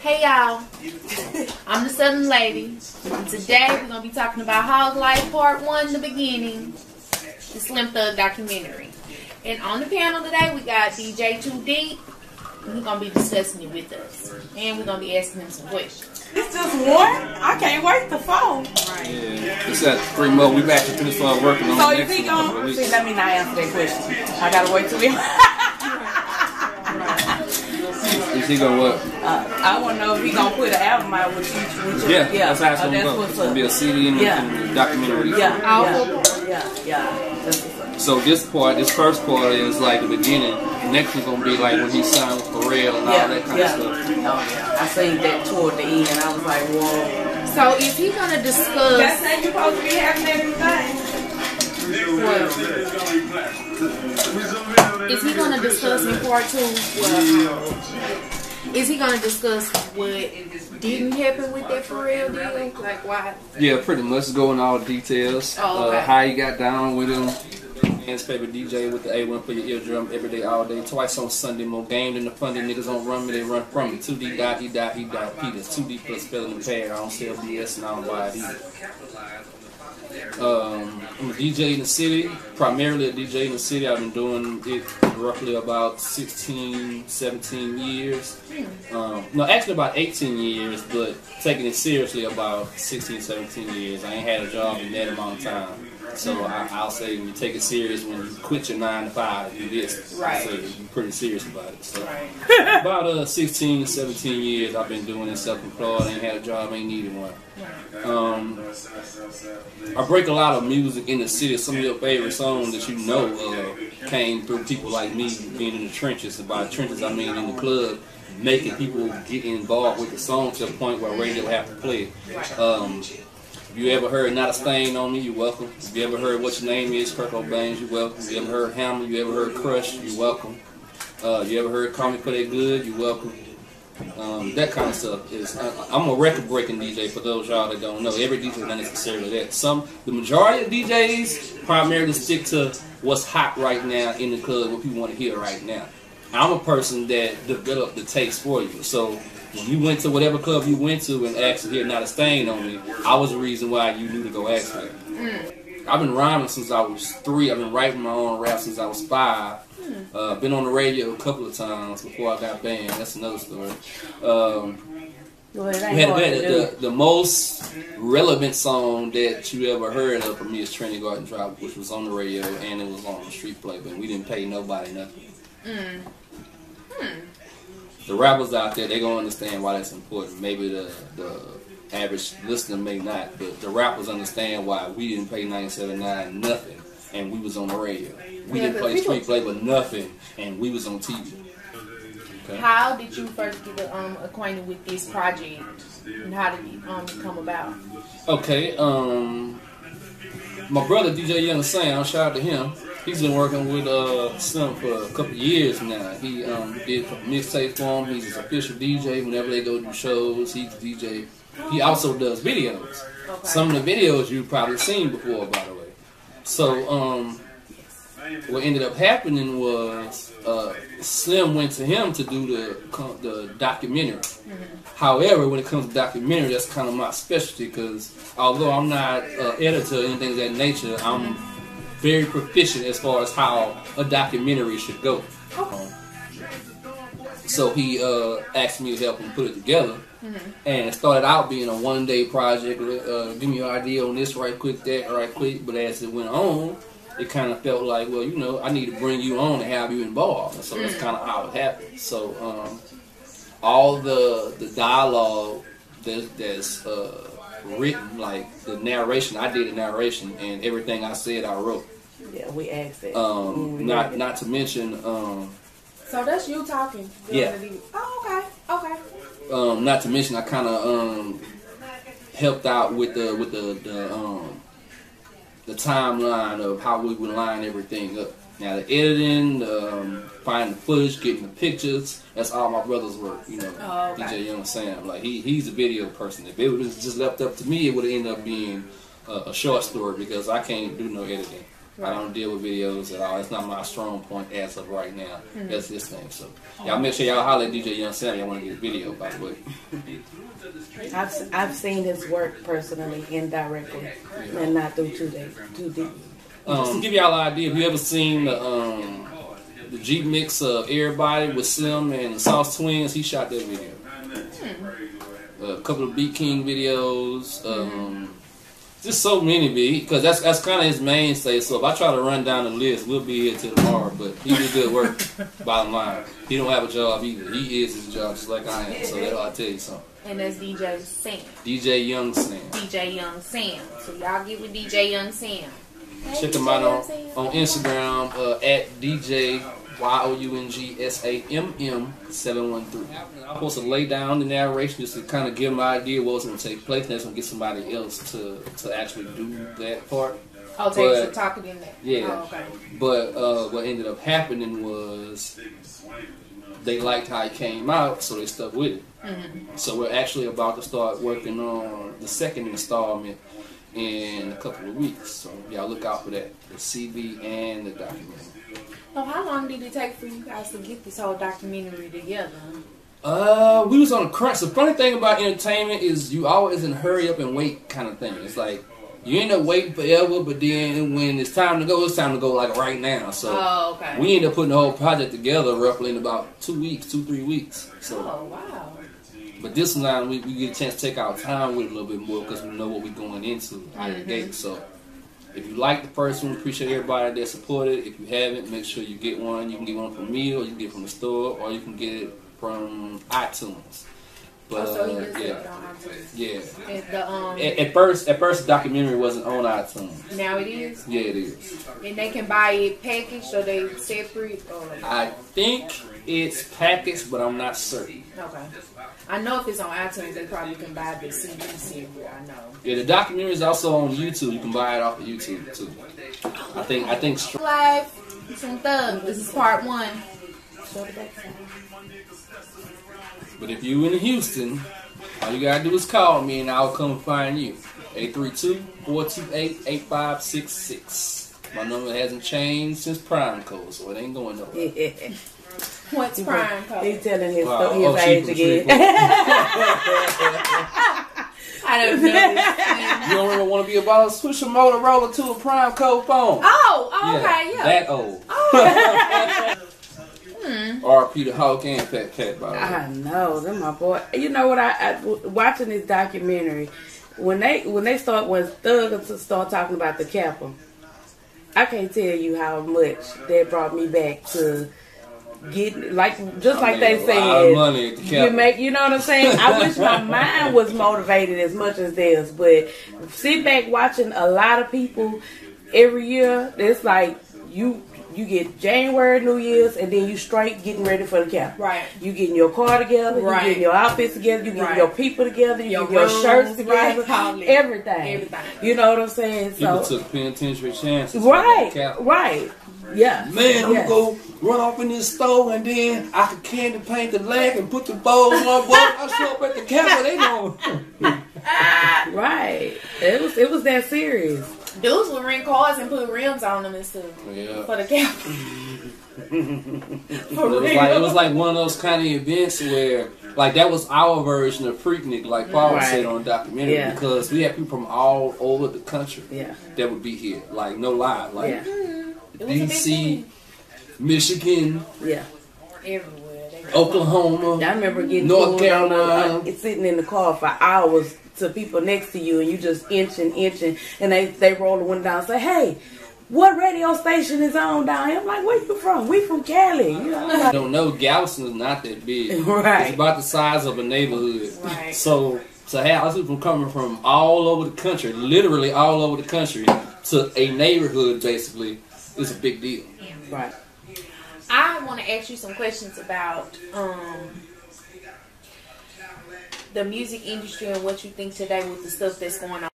Hey y'all, I'm the Southern Lady, and today we're going to be talking about Hogg Life Part 1, the beginning, the Slim Thug documentary. And on the panel today we got DJ II D.E.E.P, and he's going to be discussing it with us. And we're going to be asking him some questions. It's just one? I can't wait to phone. Right. Yeah, it's at 3 more. We've actually finished working on so the if next he gonna, see, let me not answer that question. I got to wait till we... Is he gonna what? I want to know if he gonna put an album out with you. Yeah, that's how it's gonna go. It's gonna be a CD and a documentary. Yeah. That's what's up. So this first part is like the beginning. Next is gonna be like when he signed with Her RareBreed and all that kind of stuff. Oh yeah, I seen that toward the end. I was like, whoa. So is he gonna discuss? That's how you supposed to be having everything. Is he gonna discuss in part 2? Is he gonna discuss what didn't happen with that for real deal? Like why? Yeah, pretty much go in all the details. Oh, okay. How he got down with him. Man's favorite DJ with the A1 for your eardrum every day, all day, twice on Sunday. More game than the funding niggas don't run me, they run from me. 2 D.E.E.P. That's 2D plus spelling the pad. I don't sell BS and I don't buy it either. I'm a DJ in the city, primarily a DJ in the city. I've been doing it roughly about 16, 17 years. No, actually about 18 years, but taking it seriously about 16, 17 years. I ain't had a job in that amount of time. So I'll say when you take it serious, when you quit your 9 to 5, you do this. Right. So you're pretty serious about it. So about 16, 17 years I've been doing it self-employed. Ain't had a job, ain't needed one. I break a lot of music in the city. Some of your favorite songs that you know came through people like me being in the trenches. And by trenches I mean in the club, making people get involved with the song to the point where radio have to play it. If you ever heard Not a Stain on Me, you're welcome. If you ever heard What Your Name Is, Kurt Cobain, you're welcome. If you ever heard Hammer, you ever heard Crush, you're welcome. You ever heard Call Me For That Good, you're welcome. That kind of stuff is. I'm a record-breaking DJ for those y'all that don't know. Every DJ is not necessarily that. The majority of DJs primarily stick to what's hot right now in the club, what people want to hear right now. I'm a person that developed the taste for you. So when you went to whatever club you went to and asked to hear Not a Stain on Me, I was the reason why you knew to go ask me. I've been rhyming since I was 3. I've been writing my own rap since I was 5. Been on the radio a couple of times before I got banned. That's another story. We had the most relevant song that you ever heard of for me is Trinity Garden Drive, which was on the radio and it was on the street play, but we didn't pay nobody nothing. The rappers out there, they gonna understand why that's important. Maybe the average listener may not, but the rappers understand why we didn't pay 97.9 nothing, and we was on the radio. We didn't play street play but nothing, and we was on TV. Okay. How did you first get acquainted with this project, and how did it come about? Okay, my brother DJ Sound, shout out to him. He's been working with Slim for a couple of years now. He did mixtapes for him. He's his official DJ. Whenever they go do shows, he's the DJ. He also does videos. Okay. Some of the videos you've probably seen before, by the way. So what ended up happening was Slim went to him to do the documentary. However, when it comes to documentary, that's kind of my specialty because although I'm not an editor or anything of that nature, I'm very proficient as far as how a documentary should go. So he asked me to help him put it together. And it started out being a one-day project. Give me your idea on this right quick, that right quick. But as it went on, it kind of felt like, well, you know, I need to bring you on and have you involved. And so that's kind of how it happened. So all the dialogue that's written, like the narration, I did the narration, and everything I said I wrote. Yeah, we asked that. Not to mention. So that's you talking. Yeah. Oh, okay. Not to mention, I kind of helped out with the timeline of how we would line everything up. Now the editing, finding the footage, getting the pictures, that's all my brother's work. You know, DJ Sam, like he's a video person. If it was just left up to me, it would end up being a short story because I can't do no editing. I don't deal with videos at all. It's not my strong point as of right now. That's this thing. So y'all make sure y'all holler at DJ Young Sam. Y'all want to get a video, by the way. I've seen his work personally, indirectly, and not through 2 D. To give y'all an idea, have you ever seen the Jeep mix of Everybody with Slim and the Sauce Twins? He shot that video. A couple of Beat King videos. Just so many, because that's kind of his mainstay. So if I try to run down the list, we'll be here till tomorrow. But he did good work. Bottom line, he don't have a job either. He is his job, just like I am. So that'll tell you something. And that's DJ Sam. DJ Young Sam. DJ Young Sam. So y'all get with DJ Young Sam. Check him out on Instagram at DJ YOUNGSAMM713. I'm supposed to lay down the narration just to kind of give them an idea what's going to take place. That's going to get somebody else to actually do that part. Oh, take some talking in there. Yeah. Oh, okay. But what ended up happening was they liked how it came out, so they stuck with it. So we're actually about to start working on the second installment in a couple of weeks. So y'all look out for that. The CV and the documentary. So how long did it take for you guys to get this whole documentary together? We was on a crunch. The funny thing about entertainment is you always in a hurry up and wait kind of thing. It's like you end up waiting forever, but then when it's time to go, it's time to go like right now. So we end up putting the whole project together roughly in about 2 weeks, 2-3 weeks. So, oh, wow. But this time we get a chance to take our time with it a little bit more because we know what we're going into out of the gate. So if you like the first one, appreciate everybody that supported. If you haven't, make sure you get one. You can get one from me, or you can get it from the store, or you can get it from iTunes. But so he just it on iTunes. Yeah. At first, the documentary wasn't on iTunes. Now it is. Yeah, it is. And they can buy it packaged, or they separate. I think it's packaged, but I'm not certain. Okay. I know if it's on iTunes, they probably can buy the CD series. I know. Yeah, the documentary is also on YouTube. You can buy it off of YouTube too. I think. Live, Slim Thug. This is part 1. But if you in Houston, all you gotta do is call me and I'll come find you. 832-428-8566. My number hasn't changed since Prime Code, so it ain't going nowhere. What's Prime Code? He's telling his age again. I don't know. You don't really want to be about to switch a Motorola to a Prime Code phone. Oh, okay, yeah. That old. Oh. R.P. the Hawk and Fat Cat, by the way. I know, they're my boy. You know what? I watching this documentary, when Thug start talking about the Kappa, I can't tell you how much that brought me back to get just like they said. Money at the Kappa. You know what I'm saying? I wish my mind was motivated as much as theirs, but sit back watching a lot of people every year. It's like you get January, New Year's, and then you straight getting ready for the Kappa. Right. You getting your car together, you getting your outfits together, you getting your people together, you getting your shirts together, everything. You know what I'm saying? People took penitentiary chances. Right. Yeah. Man, I'm going to run off in this store and then I can candy paint the leg and put the bows on board. I show up at the Kappa, they know. Right. It was that serious. Dudes would rent cars and put rims on them and stuff. Yeah. For the Kappa. It was like one of those kind of events where, like, that was our version of Freaknik, like Paul said on the documentary, because we had people from all over the country that would be here. Like, no lie. Like, DC, Michigan, everywhere. Oklahoma, I remember getting North Carolina, sitting in the car for hours to people next to you, and you just inching, and they roll the window down and say, "Hey, what radio station is on down here?" I'm like, "Where you from?" "We from Cali." You know, I don't know. Galveston is not that big. Right. It's about the size of a neighborhood. Right. So to have people coming from all over the country, literally all over the country, to a neighborhood basically is a big deal. Right. I want to ask you some questions about the music industry and what you think today with the stuff that's going on.